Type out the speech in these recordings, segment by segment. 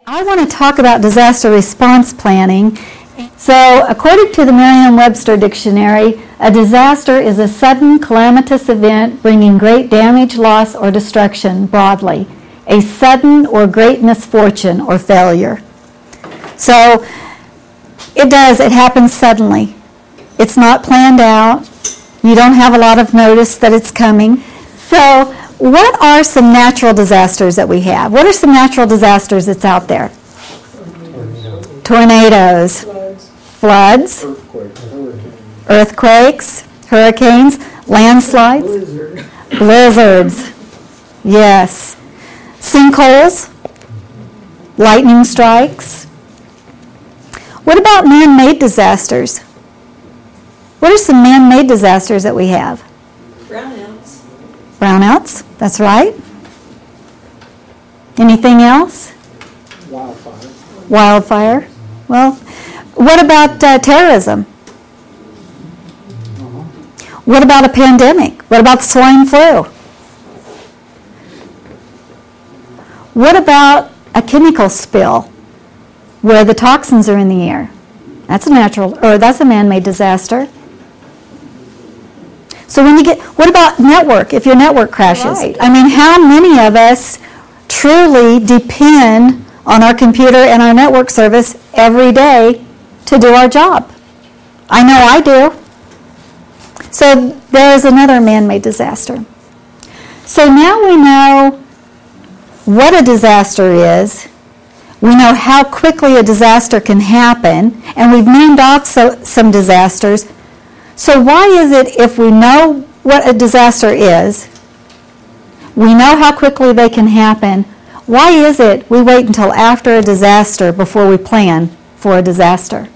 I want to talk about disaster response planning. So, according to the Merriam-Webster Dictionary, a disaster is a sudden calamitous event bringing great damage, loss, or destruction broadly. A sudden or great misfortune or failure. So, it happens suddenly. It's not planned out. You don't have a lot of notice that it's coming. So, what are some natural disasters that we have? What are some natural disasters that's out there? Tornadoes, floods, earthquakes, hurricanes, landslides, blizzards, yes, sinkholes, lightning strikes. What about man-made disasters? What are some man-made disasters that we have? Brownouts. Brownouts, that's right. Anything else? Wildfire. Well, what about terrorism? What about a pandemic? What about swine flu? What about a chemical spill where the toxins are in the air? That's a man-made disaster. So what about network, if your network crashes? Right. I mean, how many of us truly depend on our computer and our network service every day to do our job? I know I do. So there is another man-made disaster. So now we know what a disaster is. We know how quickly a disaster can happen, and we've named off some disasters. So why is it, if we know what a disaster is, we know how quickly they can happen, why is it we wait until after a disaster before we plan for a disaster?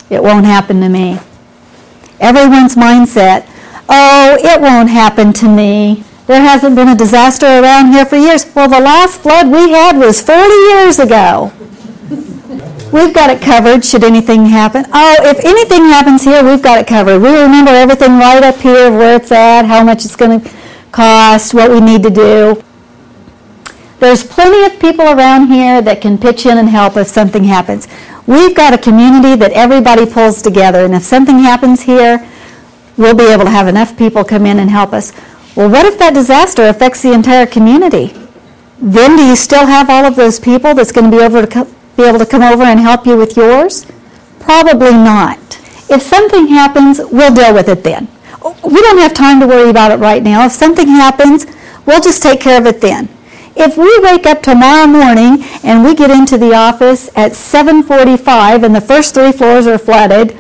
It won't happen to me. Everyone's mindset, oh, it won't happen to me. There hasn't been a disaster around here for years. Well, the last flood we had was 40 years ago. We've got it covered should anything happen. Oh, if anything happens here, we've got it covered. We remember everything right up here, where it's at, how much it's going to cost, what we need to do. There's plenty of people around here that can pitch in and help if something happens. We've got a community that everybody pulls together, and if something happens here, we'll be able to have enough people come in and help us. Well, what if that disaster affects the entire community? Then do you still have all of those people that's going to be able to come over and help you with yours? Probably not. If something happens, we'll deal with it then. We don't have time to worry about it right now. If something happens, we'll just take care of it then. If we wake up tomorrow morning and we get into the office at 7:45 and the first 3 floors are flooded,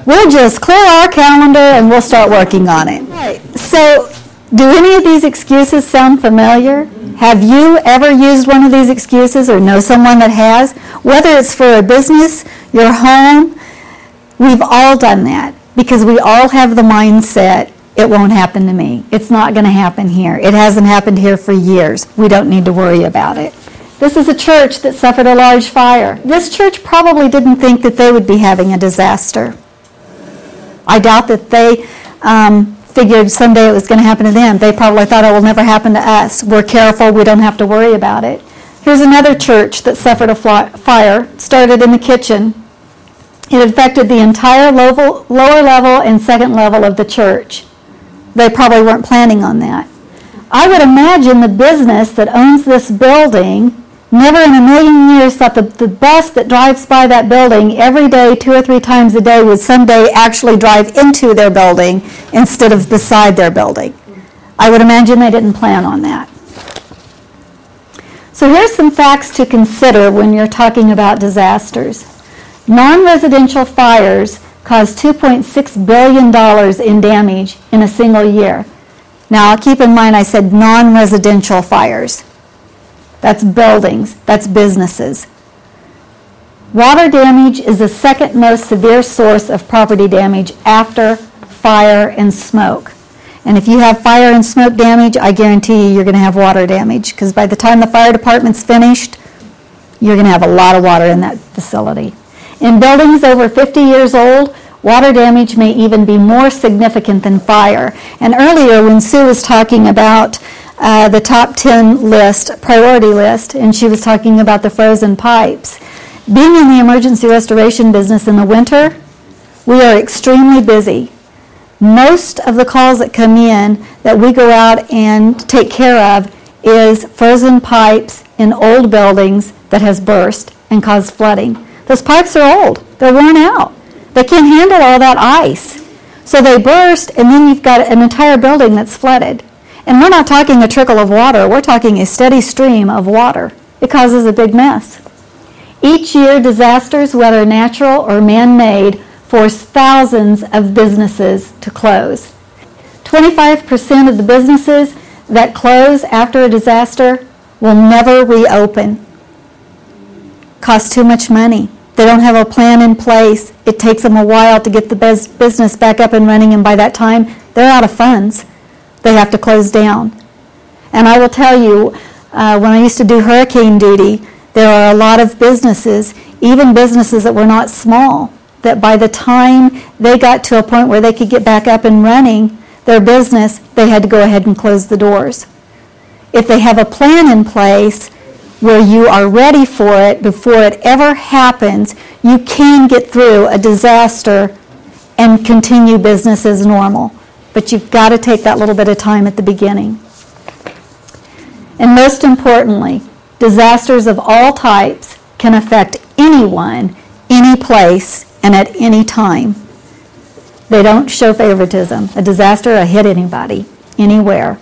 we'll just clear our calendar and we'll start working on it. Right. So, do any of these excuses sound familiar? Have you ever used one of these excuses or know someone that has? Whether it's for a business, your home, we've all done that because we all have the mindset, it won't happen to me. It's not going to happen here. It hasn't happened here for years. We don't need to worry about it. This is a church that suffered a large fire. This church probably didn't think that they would be having a disaster. I doubt that they figured someday it was going to happen to them. They probably thought it will never happen to us. We're careful. We don't have to worry about it. Here's another church that suffered a fire. It started in the kitchen. It affected the entire lower level and second level of the church. They probably weren't planning on that. I would imagine the business that owns this building never in a million years thought the bus that drives by that building every day, 2 or 3 times a day, would someday actually drive into their building instead of beside their building. I would imagine they didn't plan on that. So here's some facts to consider when you're talking about disasters. Non-residential fires cause $2.6 billion in damage in a single year. Now, keep in mind I said non-residential fires. That's buildings, that's businesses. Water damage is the second most severe source of property damage after fire and smoke. And if you have fire and smoke damage, I guarantee you're going to have water damage, because by the time the fire department's finished, you're going to have a lot of water in that facility. In buildings over 50 years old, water damage may even be more significant than fire. And earlier when Sue was talking about the top 10 list, priority list, and she was talking about the frozen pipes. Being in the emergency restoration business in the winter, we are extremely busy. Most of the calls that come in that we go out and take care of is frozen pipes in old buildings that has burst and caused flooding. Those pipes are old. They're worn out. They can't handle all that ice. So they burst, and then you've got an entire building that's flooded. And we're not talking a trickle of water. We're talking a steady stream of water. It causes a big mess. Each year, disasters, whether natural or man-made, force thousands of businesses to close. 25% of the businesses that close after a disaster will never reopen. Costs too much money. They don't have a plan in place. It takes them a while to get the business back up and running, and by that time, they're out of funds. They have to close down. And I will tell you, when I used to do hurricane duty, there are a lot of businesses, even businesses that were not small, that by the time they got to a point where they could get back up and running their business, they had to go ahead and close the doors. If they have a plan in place where you are ready for it before it ever happens, you can get through a disaster and continue business as normal. But you've got to take that little bit of time at the beginning. And most importantly, disasters of all types can affect anyone, any place, and at any time. They don't show favoritism. A disaster will hit anybody, anywhere.